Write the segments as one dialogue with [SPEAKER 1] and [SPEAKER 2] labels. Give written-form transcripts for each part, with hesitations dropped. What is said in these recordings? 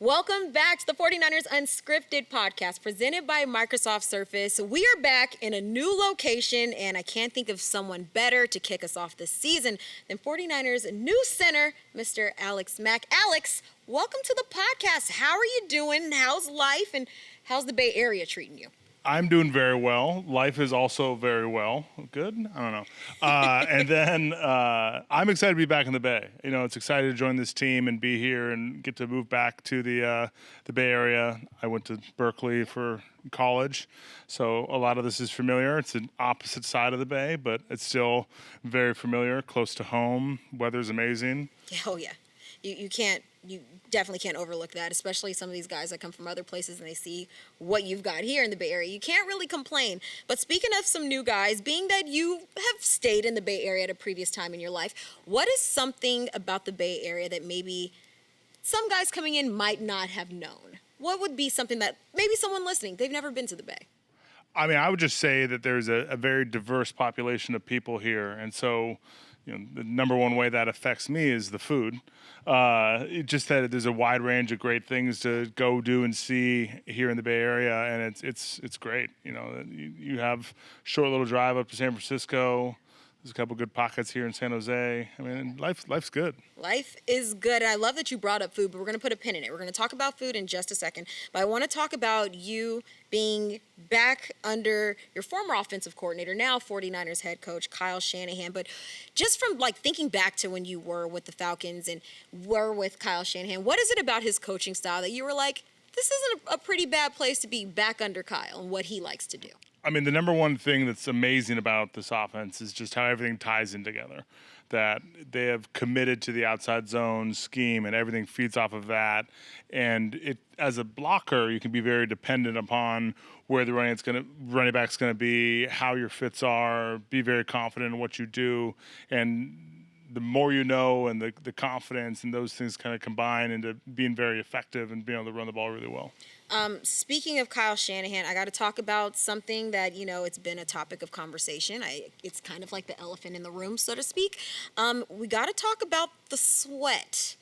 [SPEAKER 1] Welcome back to the 49ers Unscripted podcast presented by Microsoft Surface. We are back in a new location, and I can't think of someone better to kick us off this season than 49ers new center, Mr. Alex Mack. Alex, welcome to the podcast. How are you doing? How's life, and how's the Bay Area treating you?
[SPEAKER 2] I'm doing very well. Life is also very well. Good? I don't know. And then I'm excited to be back in the Bay. You know, it's excited to join this team and be here and get to move back to the Bay Area. I went to Berkeley for college, so a lot of this is familiar. It's an opposite side of the Bay, but it's still very familiar, close to home. Weather's amazing.
[SPEAKER 1] Oh, yeah. You definitely can't overlook that, especially some of these guys that come from other places and they see what you've got here in the Bay Area. You can't really complain. But speaking of some new guys, being that you have stayed in the Bay Area at a previous time in your life, what is something about the Bay Area that maybe some guys coming in might not have known? What would be something that maybe someone listening, they've never been to the Bay?
[SPEAKER 2] I mean, I would just say that there's a very diverse population of people here. And so, you know, the number one way that affects me is the food. Just that there's a wide range of great things to go do and see here in the Bay Area, and it's great. You know, you have a short little drive up to San Francisco. There's a couple good pockets here in San Jose. I mean, life's good.
[SPEAKER 1] Life is good. I love that you brought up food, but we're going to put a pin in it. We're going to talk about food in just a second. But I want to talk about you being back under your former offensive coordinator, now 49ers head coach, Kyle Shanahan. But just from like thinking back to when you were with the Falcons and were with Kyle Shanahan, what is it about his coaching style that you were like, this isn't a pretty bad place to be back under Kyle and what he likes to do?
[SPEAKER 2] I mean, the number one thing that's amazing about this offense is just how everything ties in together. That they have committed to the outside zone scheme, and everything feeds off of that. And it, as a blocker, you can be very dependent upon where the running back's going to be, how your fits are, be very confident in what you do, and the more you know and the confidence and those things kind of combine into being very effective and being able to run the ball really well.
[SPEAKER 1] Speaking of Kyle Shanahan, I got to talk about something that, you know, it's been a topic of conversation. It's kind of like the elephant in the room, so to speak. We got to talk about the sweat.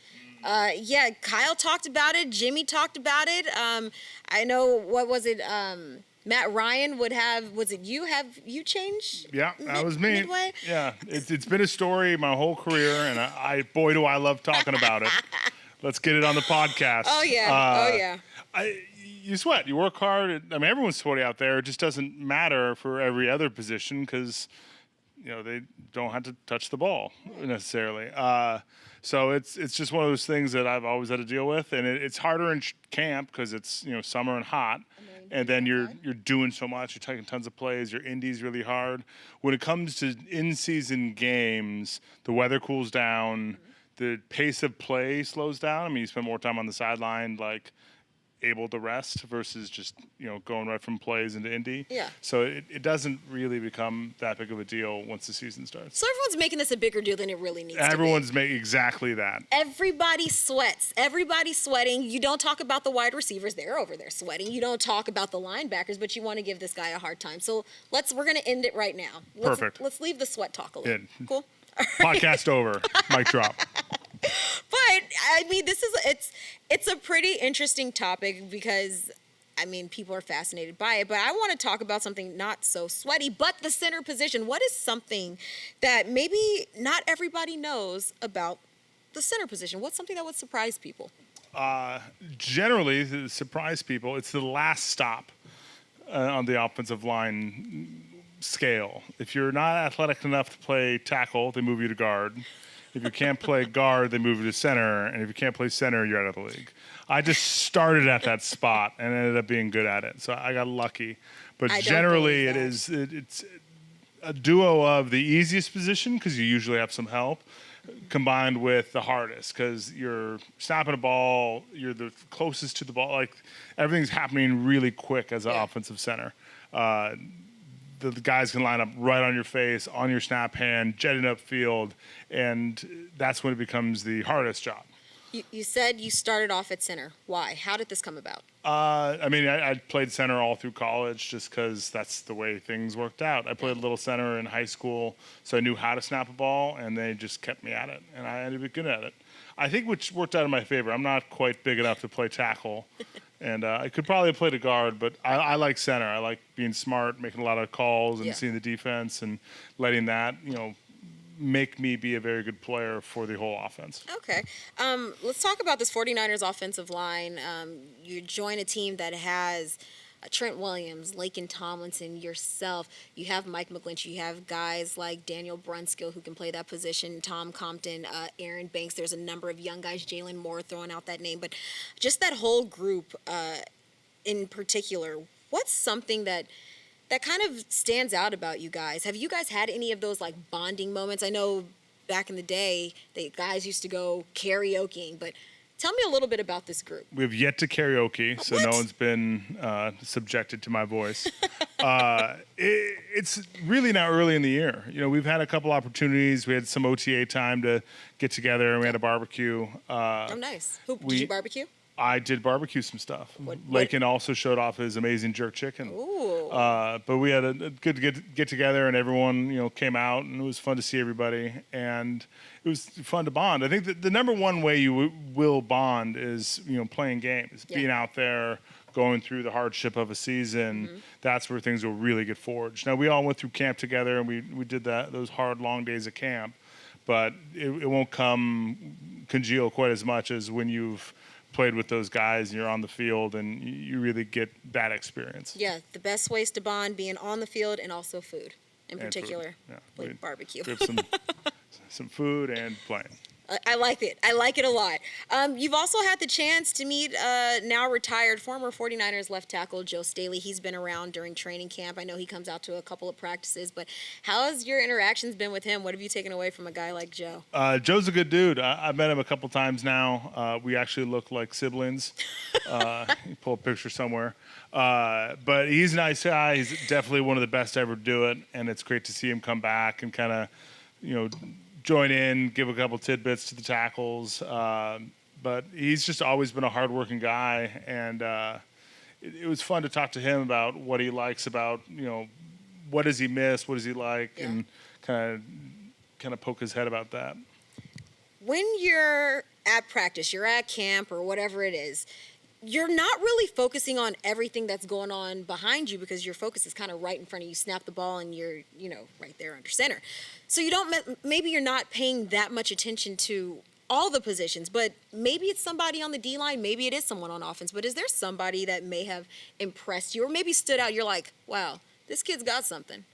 [SPEAKER 1] Yeah, Kyle talked about it. Jimmy talked about it. I know, what was it? Matt Ryan would have, was it you? Have you changed?
[SPEAKER 2] Yeah, that was me.
[SPEAKER 1] Midway?
[SPEAKER 2] Yeah, it's been a story my whole career, and boy, do I love talking about it. Let's get it on the podcast.
[SPEAKER 1] Oh, yeah.
[SPEAKER 2] You sweat. You work hard. I mean, everyone's sweaty out there. It just doesn't matter for every other position because, you know, they don't have to touch the ball necessarily. So it's just one of those things that I've always had to deal with, and it's harder in camp because it's, you know, summer and hot, and then you're doing so much. You're taking tons of plays. Your indie's really hard. When it comes to in-season games, the weather cools down. The pace of play slows down. I mean, you spend more time on the sideline, like able to rest versus just, you know, going right from plays into indie.
[SPEAKER 1] Yeah.
[SPEAKER 2] So it doesn't really become that big of a deal once the season starts.
[SPEAKER 1] So everyone's making this a bigger deal than it really needs to be.
[SPEAKER 2] Everyone's making exactly that.
[SPEAKER 1] Everybody sweats. Everybody's sweating. You don't talk about the wide receivers. They're over there sweating. You don't talk about the linebackers, but you want to give this guy a hard time. So we're going to end it right now.
[SPEAKER 2] Perfect.
[SPEAKER 1] Let's leave the sweat talk a little.
[SPEAKER 2] Good.
[SPEAKER 1] Cool?
[SPEAKER 2] Podcast over. Mic drop.
[SPEAKER 1] But I mean, it's a pretty interesting topic because, I mean, people are fascinated by it. But I want to talk about something not so sweaty, but the center position. What is something that maybe not everybody knows about the center position? What's something that would surprise people?
[SPEAKER 2] Generally, to surprise people, it's the last stop on the offensive line scale. If you're not athletic enough to play tackle, they move you to guard. If you can't play guard, they move you to center. And if you can't play center, you're out of the league. I just started at that spot and ended up being good at it. So I got lucky. But generally, it's a duo of the easiest position because you usually have some help combined with the hardest because you're snapping a ball, you're the closest to the ball. Like everything's happening really quick as an offensive center. The guys can line up right on your face, on your snap hand, jetting upfield, and that's when it becomes the hardest job.
[SPEAKER 1] You said you started off at center. Why? How did this come about?
[SPEAKER 2] I mean, I played center all through college just because that's the way things worked out. I played a little center in high school, so I knew how to snap a ball, and they just kept me at it, and I ended up being good at it. I think which worked out in my favor. I'm not quite big enough to play tackle, and I could probably play the guard, but I like center. I like being smart, making a lot of calls, and seeing the defense, and letting that make me be a very good player for the whole offense.
[SPEAKER 1] Okay. Let's talk about this 49ers offensive line. You join a team that has Trent Williams, Laken Tomlinson, yourself. You have Mike McGlinchey. You have guys like Daniel Brunskill who can play that position, Tom Compton, Aaron Banks. There's a number of young guys, Jalen Moore throwing out that name. But just that whole group in particular, what's something that kind of stands out about you guys? Have you guys had any of those like bonding moments? I know back in the day, the guys used to go karaokeing, but tell me a little bit about this group.
[SPEAKER 2] We have yet to karaoke, so no one's been subjected to my voice. It's really now early in the year. We've had a couple opportunities. We had some OTA time to get together, and we had a barbecue.
[SPEAKER 1] Oh, nice. Did you barbecue?
[SPEAKER 2] I did barbecue some stuff. Laken also showed off his amazing jerk chicken.
[SPEAKER 1] Ooh.
[SPEAKER 2] But we had a good get together, and everyone came out, and it was fun to see everybody, and it was fun to bond. I think that the number one way you will bond is playing games, being out there, going through the hardship of a season. Mm-hmm. That's where things will really get forged. Now we all went through camp together, and we did those hard long days of camp, but it won't congeal quite as much as when you've played with those guys and you're on the field and you really get that experience.
[SPEAKER 1] Yeah, the best ways to bond being on the field and also food in particular.
[SPEAKER 2] Yeah,
[SPEAKER 1] like barbecue.
[SPEAKER 2] We have some food and playing.
[SPEAKER 1] I like it. I like it a lot. You've also had the chance to meet now retired former 49ers left tackle Joe Staley. He's been around during training camp. I know he comes out to a couple of practices, but how has your interactions been with him? What have you taken away from a guy like Joe?
[SPEAKER 2] Joe's a good dude. I've met him a couple times now. We actually look like siblings. Pull a picture somewhere. But he's a nice guy. He's definitely one of the best to ever do it, and it's great to see him come back and kind of, join in, give a couple tidbits to the tackles. But he's just always been a hardworking guy, and it was fun to talk to him about what he likes about, what does he miss, what does he like, and kind of poke his head about that.
[SPEAKER 1] When you're at practice, you're at camp or whatever it is, you're not really focusing on everything that's going on behind you because your focus is kind of right in front of you. Snap the ball and you're, right there under center. So maybe you're not paying that much attention to all the positions, but maybe it's somebody on the D-line, maybe it is someone on offense, but is there somebody that may have impressed you or maybe stood out? You're like, wow, this kid's got something.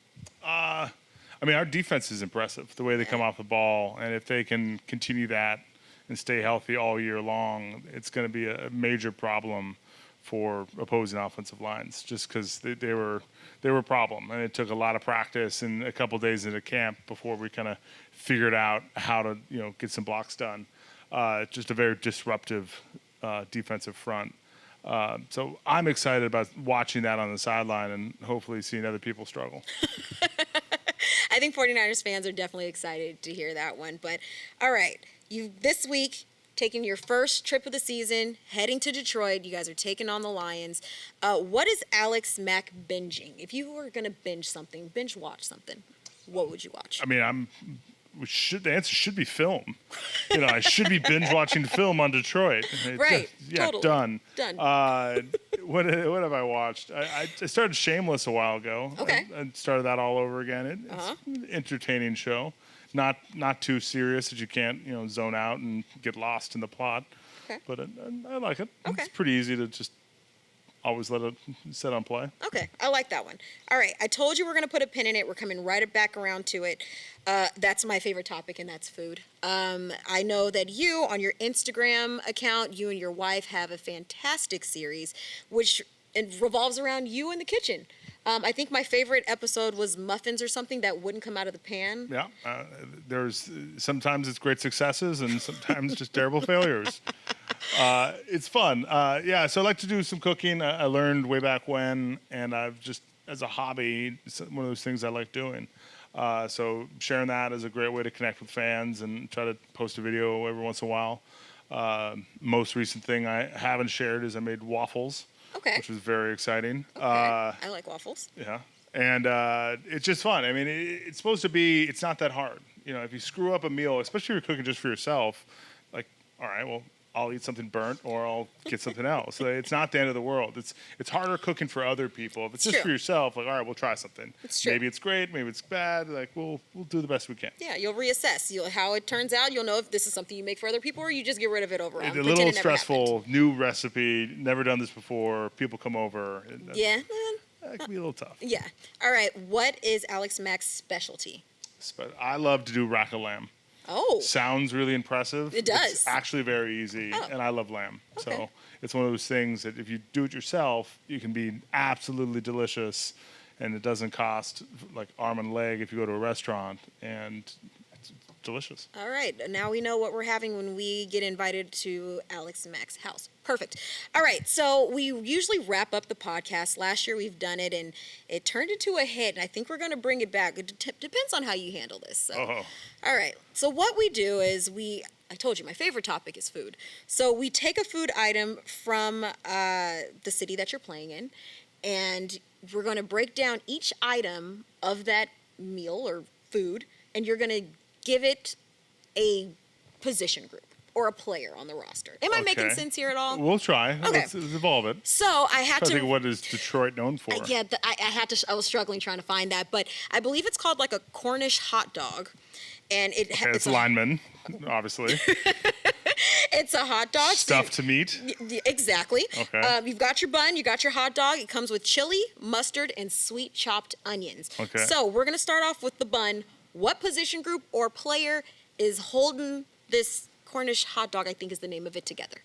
[SPEAKER 2] Our defense is impressive, the way they come off the ball, and if they can continue that and stay healthy all year long, it's going to be a major problem for opposing offensive lines, just because they were a problem, and it took a lot of practice and a couple days into camp before we kind of figured out how to get some blocks done. Just a very disruptive defensive front. So I'm excited about watching that on the sideline and hopefully seeing other people struggle.
[SPEAKER 1] I think 49ers fans are definitely excited to hear that one. But all right, this week taking your first trip of the season, heading to Detroit. You guys are taking on the Lions. What is Alex Mack binging? If you were going to binge watch something, what would you watch?
[SPEAKER 2] The answer should be film. I should be binge watching film on Detroit.
[SPEAKER 1] Right. Totally.
[SPEAKER 2] Done. What have I
[SPEAKER 1] Uh-huh.
[SPEAKER 2] watched? I started Shameless a while ago.
[SPEAKER 1] Okay.
[SPEAKER 2] I started that all over again. It's an entertaining show. Not too serious that you can't zone out and get lost in the plot.
[SPEAKER 1] Okay.
[SPEAKER 2] But I like it.
[SPEAKER 1] Okay.
[SPEAKER 2] It's pretty easy to just always let it set on play.
[SPEAKER 1] Okay, I like that one. All right, I told you we're going to put a pin in it. We're coming right back around to it. That's my favorite topic, and that's food. I know that you, on your Instagram account, you and your wife have a fantastic series, which revolves around you in the kitchen. I think my favorite episode was muffins or something that wouldn't come out of the pan.
[SPEAKER 2] Yeah, sometimes it's great successes and sometimes just terrible failures. It's fun. So I like to do some cooking. I learned way back when, and I've just, as a hobby, it's one of those things I like doing. So sharing that is a great way to connect with fans and try to post a video every once in a while. Most recent thing I haven't shared is I made waffles.
[SPEAKER 1] Okay.
[SPEAKER 2] Which was very exciting.
[SPEAKER 1] Okay. I like waffles.
[SPEAKER 2] Yeah. And it's just fun. It's supposed to be, it's not that hard. If you screw up a meal, especially if you're cooking just for yourself, like all right, well, I'll eat something burnt or I'll get something else. So it's not the end of the world. It's harder cooking for other people. If it's just
[SPEAKER 1] True.
[SPEAKER 2] for yourself, like, all right, we'll try something.
[SPEAKER 1] It's true.
[SPEAKER 2] Maybe it's great, maybe it's bad. Like, we'll do the best we can.
[SPEAKER 1] Yeah, you'll reassess. How it turns out. You'll know if this is something you make for other people or you just get rid of it overall.
[SPEAKER 2] It's a little stressful, new recipe, never done this before. People come over.
[SPEAKER 1] Yeah.
[SPEAKER 2] It can be a little tough.
[SPEAKER 1] Yeah. All right. What is Alex Mack's specialty?
[SPEAKER 2] But I love to do rack of lamb.
[SPEAKER 1] Oh.
[SPEAKER 2] Sounds really impressive.
[SPEAKER 1] It does.
[SPEAKER 2] It's actually very easy, and I love lamb.
[SPEAKER 1] Okay.
[SPEAKER 2] So it's one of those things that if you do it yourself, you can be absolutely delicious, and it doesn't cost like arm and leg if you go to a restaurant, and it's delicious.
[SPEAKER 1] All right. Now we know what we're having when we get invited to Alex Mack's house. Perfect. All right. So we usually wrap up the podcast. Last year we've done it, and it turned into a hit, and I think we're going to bring it back. It depends on how you handle this. So.
[SPEAKER 2] Oh.
[SPEAKER 1] All right. So what we do is I told you my favorite topic is food. So we take a food item from the city that you're playing in, and we're going to break down each item of that meal or food, and you're going to give it a position group or a player on the roster. Am I making sense here at all?
[SPEAKER 2] We'll try.
[SPEAKER 1] Okay.
[SPEAKER 2] Let's evolve it.
[SPEAKER 1] So I had
[SPEAKER 2] I
[SPEAKER 1] to
[SPEAKER 2] think what is Detroit known for?
[SPEAKER 1] Yeah, I was struggling trying to find that, but I believe it's called like a Cornish hot dog, and
[SPEAKER 2] It's lineman, obviously.
[SPEAKER 1] It's a hot dog.
[SPEAKER 2] Stuffed to meat.
[SPEAKER 1] Exactly.
[SPEAKER 2] Okay.
[SPEAKER 1] You've got your bun, you got your hot dog. It comes with chili, mustard, and sweet chopped onions.
[SPEAKER 2] Okay.
[SPEAKER 1] So we're gonna start off with the bun. What position group or player is holding this Cornish hot dog? I think is the name of it together.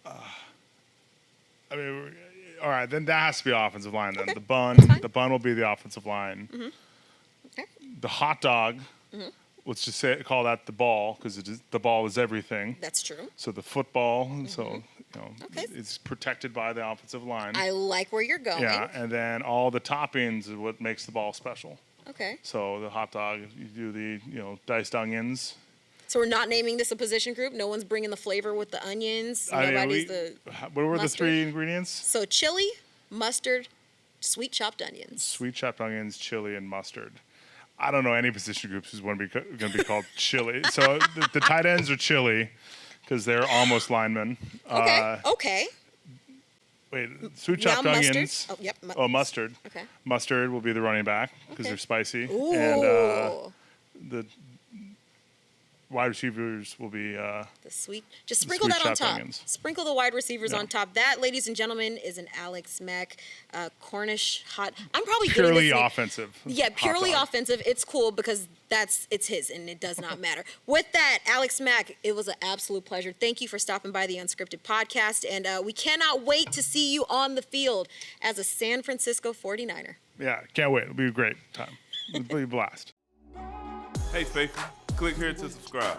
[SPEAKER 2] I mean, all right, then that has to be offensive line. Then
[SPEAKER 1] Okay.
[SPEAKER 2] the bun will be the offensive line.
[SPEAKER 1] Mm-hmm. Okay.
[SPEAKER 2] The hot dog.
[SPEAKER 1] Mm-hmm.
[SPEAKER 2] Let's just call that the ball because the ball is everything.
[SPEAKER 1] That's true.
[SPEAKER 2] So the football, so
[SPEAKER 1] Okay.
[SPEAKER 2] it's protected by the offensive line.
[SPEAKER 1] I like where you're going.
[SPEAKER 2] Yeah, and then all the toppings is what makes the ball special.
[SPEAKER 1] Okay.
[SPEAKER 2] So the hot dog, you do the diced onions.
[SPEAKER 1] So we're not naming this a position group. No one's bringing the flavor with the onions. Nobody's
[SPEAKER 2] what were the
[SPEAKER 1] mustard?
[SPEAKER 2] 3 ingredients?
[SPEAKER 1] So chili, mustard, sweet chopped onions.
[SPEAKER 2] Sweet chopped onions, chili, and mustard. I don't know any position groups who's going to be called chili. So the tight ends are chili because they're almost linemen.
[SPEAKER 1] Okay. Okay.
[SPEAKER 2] Wait, sweet
[SPEAKER 1] Now
[SPEAKER 2] chopped
[SPEAKER 1] mustard.
[SPEAKER 2] onions.
[SPEAKER 1] Oh, yep.
[SPEAKER 2] Mustard.
[SPEAKER 1] Okay.
[SPEAKER 2] Mustard will be the running back because
[SPEAKER 1] Okay.
[SPEAKER 2] they're spicy.
[SPEAKER 1] Ooh.
[SPEAKER 2] And the wide receivers will be
[SPEAKER 1] The sweet. Just sprinkle
[SPEAKER 2] sweet
[SPEAKER 1] that on
[SPEAKER 2] chopped
[SPEAKER 1] top.
[SPEAKER 2] onions.
[SPEAKER 1] Sprinkle the wide receivers
[SPEAKER 2] Yeah.
[SPEAKER 1] on top. That, ladies and gentlemen, is an Alex Mack Cornish hot. I'm probably
[SPEAKER 2] purely
[SPEAKER 1] getting this
[SPEAKER 2] offensive.
[SPEAKER 1] Yeah,
[SPEAKER 2] hot
[SPEAKER 1] purely
[SPEAKER 2] dog.
[SPEAKER 1] offensive. It's cool because it's his and it does not matter. With that, Alex Mack, it was an absolute pleasure. Thank you for stopping by the Unscripted podcast, and we cannot wait to see you on the field as a San Francisco 49er.
[SPEAKER 2] Yeah, can't wait. It'll be a great time. It'll be a blast.
[SPEAKER 3] Hey, faithful, click here to subscribe.